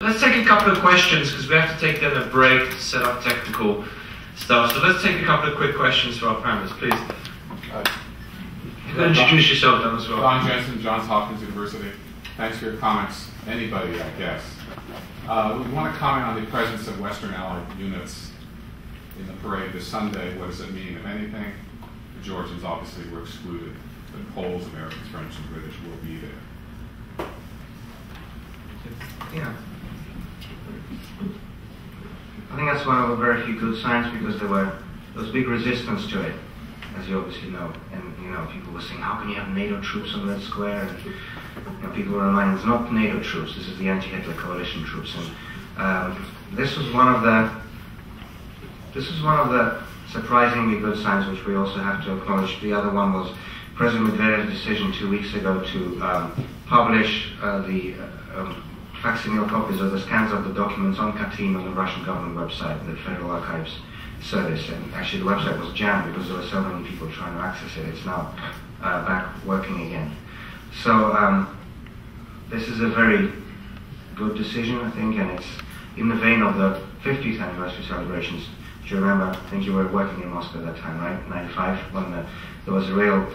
Let's take a couple of questions because we have to take then a break to set up technical stuff. So let's take a couple of quick questions for our panelists, please. You can introduce yourself then as well. Don Jensen, Johns Hopkins University. Thanks for your comments. Anybody, I guess. We want to comment on the presence of Western Allied units in the parade this Sunday. What does it mean, if anything? The Georgians obviously were excluded, but Poles, Americans, French, and British will be there. Yeah. I think that's one of the very few good signs because there was big resistance to it, as you obviously know. And people were saying, how can you have NATO troops on Red Square? And people were reminding, it's not NATO troops, this is the anti-Hitler coalition troops. And this was one of the surprisingly good signs, which we also have to acknowledge. The other one was President Medvedev's decision 2 weeks ago to publish the facsimile copies of the scans of the documents on Katyn on the Russian government website, the Federal Archives Service. And actually the website was jammed because there were so many people trying to access it. It's now back working again. So this is a very good decision, I think, and it's in the vein of the 50th anniversary celebrations. Do you remember? I think you were working in Moscow at that time, right? 95, when there was a real,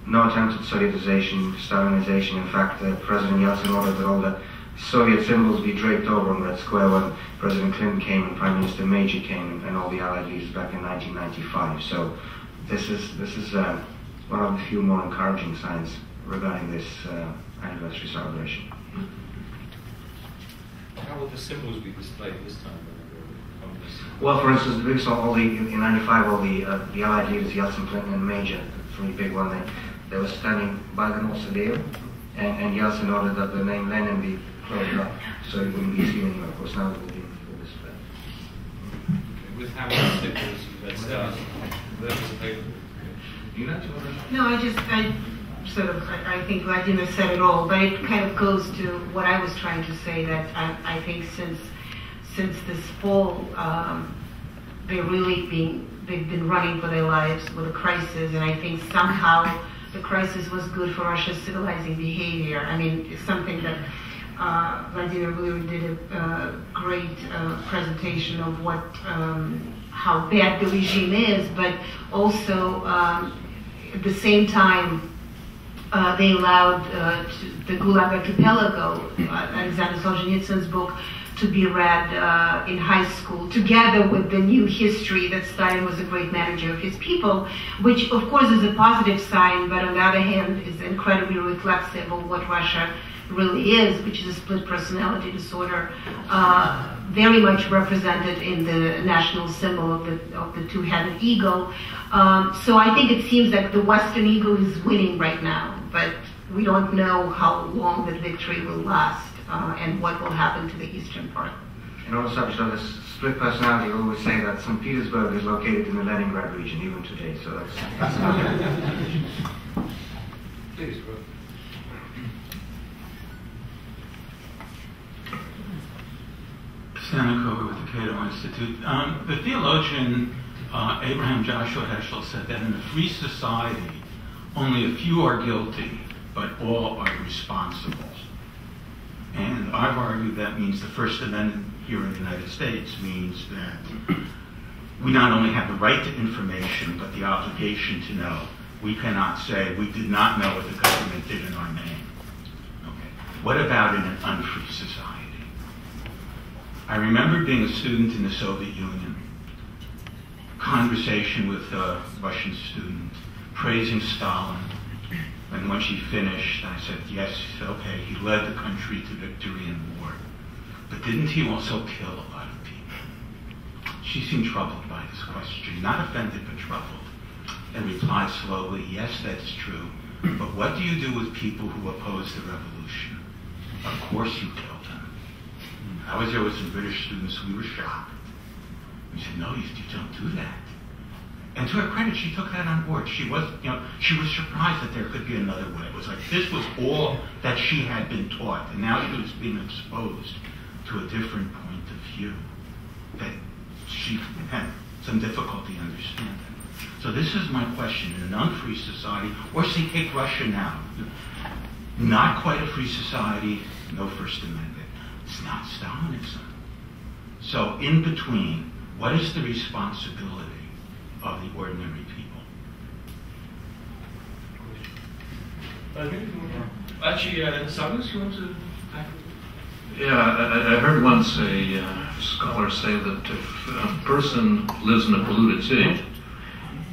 no attempt at Sovietization, Stalinization. In fact, President Yeltsin ordered that all the Soviet symbols be draped over on Red Square when President Clinton came and Prime Minister Meiji came and all the Allied leaders back in 1995. So this is one of the few more encouraging signs regarding this anniversary celebration. How will the symbols be displayed this time? Well, for instance, we saw in 95, all the Allied leaders, Yeltsin, Clinton, and Meiji, the three big ones, they were standing by the mausoleum, and Yeltsin ordered that the name Lenin be closed up, so it wouldn't be seen anymore. Of course, now it will be in full display. With how many symbols red stars? No, I think Vladimir said it all, but it kind of goes to what I was trying to say, that I think since this fall, they've been running for their lives with a crisis, and I think somehow the crisis was good for Russia's civilizing behavior. I mean, it's something that Vladimir really did a great presentation of how bad the regime is, but also at the same time they allowed the Gulag Archipelago, Alexander Solzhenitsyn's book, to be read in high school, together with the new history that Stalin was a great manager of his people, which of course is a positive sign, but on the other hand is incredibly reflexive of what Russia really is, which is a split personality disorder, very much represented in the national symbol of the two-headed eagle. So I think it seems that the Western eagle is winning right now, but we don't know how long that victory will last. And what will happen to the eastern part. And on the subject of this split personality, we always say that St. Petersburg is located in the Leningrad region, even today, so that's Please, bro. Sam Kober with the Cato Institute. The theologian Abraham Joshua Heschel said that in a free society, only a few are guilty, but all are responsible. And I've argued that means the First Amendment here in the United States means that we not only have the right to information, but the obligation to know. We cannot say we did not know what the government did in our name. Okay. What about in an unfree society? I remember being a student in the Soviet Union, conversation with a Russian student, praising Stalin. And when she finished, I said, yes, okay, he led the country to victory in war. But didn't he also kill a lot of people? She seemed troubled by this question, not offended, but troubled, and replied slowly, yes, that's true. But what do you do with people who oppose the revolution? Of course you killed them. I was there with some British students, we were shocked. We said, no, you don't do that. And to her credit, she took that on board. She was surprised that there could be another way. It was like this was all that she had been taught, and now she was being exposed to a different point of view that she had some difficulty understanding. So this is my question: in an unfree society, or say take Russia now, not quite a free society, no First Amendment. It's not Stalinism. So in between, what is the responsibility of the ordinary people? Actually, Saunders, you want to? Yeah, I heard once a scholar say that if a person lives in a polluted city,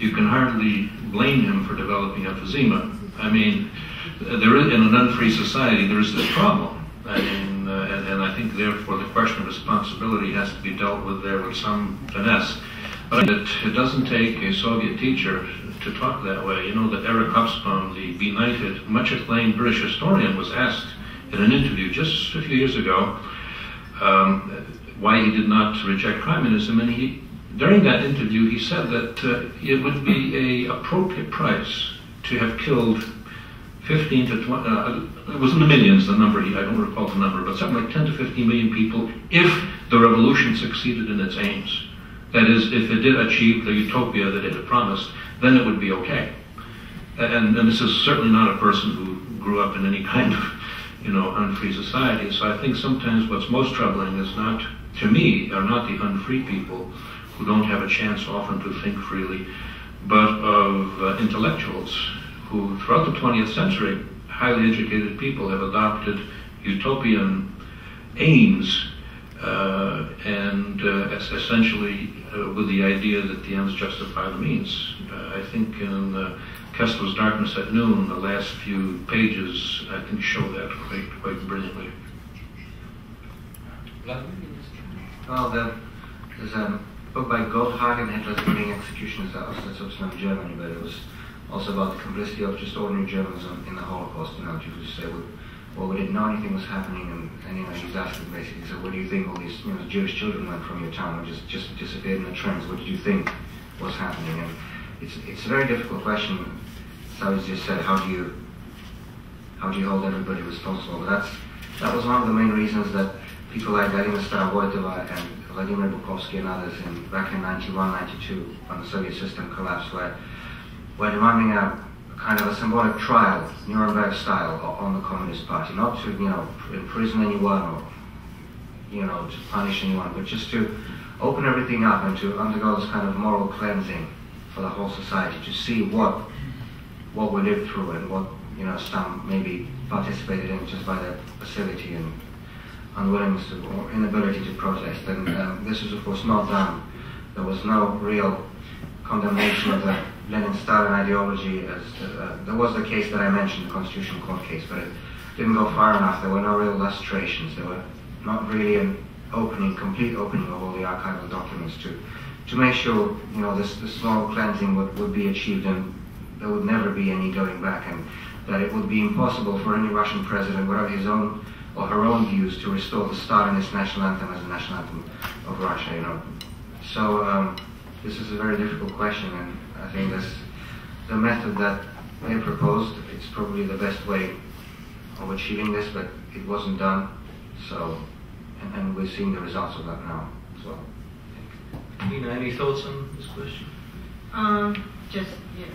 you can hardly blame him for developing emphysema. I mean, there is, in an unfree society, there is this problem. I mean, and I think therefore the question of responsibility has to be dealt with there with some finesse. But it doesn't take a Soviet teacher to talk that way. You know that Eric Hobsbawm, the benighted, much acclaimed British historian, was asked in an interview just a few years ago why he did not reject communism, and during that interview he said that it would be an appropriate price to have killed 15 to 20, it was in the millions, the number, I don't recall the number, but something like 10 to 15 million people if the revolution succeeded in its aims. That is, if it did achieve the utopia that it had promised, then it would be okay. And this is certainly not a person who grew up in any kind of, unfree society. So I think sometimes what's most troubling is not, to me, are not the unfree people who don't have a chance often to think freely, but of intellectuals who, throughout the 20th century, highly educated people have adopted utopian aims and essentially with the idea that the ends justify the means. I think in Kessler's Darkness at Noon, the last few pages, I think, show that quite brilliantly. Well, there's a book by Goldhagen, Hitler's Living Executions, that's also in Germany, but it was also about the complicity of just ordinary Germans in the Holocaust. People just say, well, we didn't know anything was happening, and he's asking basically, so what do you think all these Jewish children went from your town and just disappeared in the trains? What did you think was happening? And it's a very difficult question. So as just said, how do you hold everybody responsible? But that was one of the main reasons that people like Galina Starovoitova and Vladimir Bukovsky and others back in 91, 92, when the Soviet system collapsed, were demanding a kind of a symbolic trial, Nuremberg style, on the Communist Party, not to imprison anyone or to punish anyone, but just to open everything up and to undergo this kind of moral cleansing for the whole society, to see what we lived through and what some maybe participated in just by their passivity and unwillingness to, or inability to protest. And this was of course not done. There was no real condemnation of the Lenin-Stalin ideology. There was the case that I mentioned, the Constitutional Court case, but it didn't go far enough. There were no real illustrations. There were not really an complete opening of all the archival documents to make sure this moral cleansing would be achieved and there would never be any going back, and that it would be impossible for any Russian president, whatever his own or her own views, to restore the Stalinist national anthem as the national anthem of Russia. So this is a very difficult question, and I think the method that they proposed, it's probably the best way of achieving this, but it wasn't done. So, and we're seeing the results of that now as well. Nina, any thoughts on this question?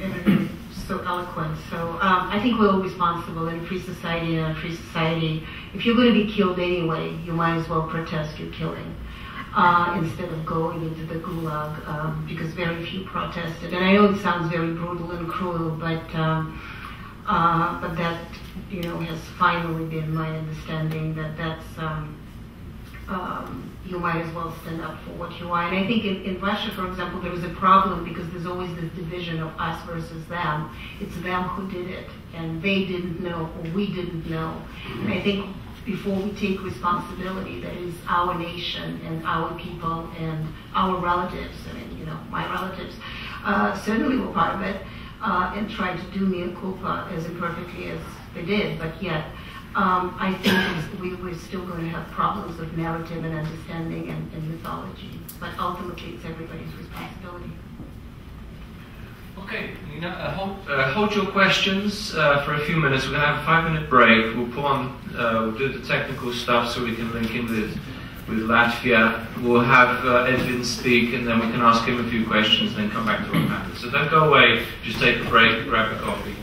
Everything's so eloquent. So I think we're all responsible in a free society. In a free society, if you're going to be killed anyway, you might as well protest your killing instead of going into the gulag, because very few protested. And I know it sounds very brutal and cruel, but that has finally been my understanding that's. You might as well stand up for what you are. And I think in Russia, for example, there is a problem because there's always this division of us versus them. It's them who did it, and they didn't know, or we didn't know. And I think before we take responsibility, that is our nation and our people and our relatives. I mean, my relatives certainly were part of it and tried to do mea culpa as imperfectly as they did, but yet I think we're still going to have problems of narrative and understanding and mythology. But ultimately, it's everybody's responsibility. Okay, Nina, hold your questions for a few minutes. We're going to have a 5-minute break. We'll put on, we'll do the technical stuff so we can link in with Latvia. We'll have Edwin speak, and then we can ask him a few questions, and then come back to our panel. So don't go away. Just take a break, grab a coffee.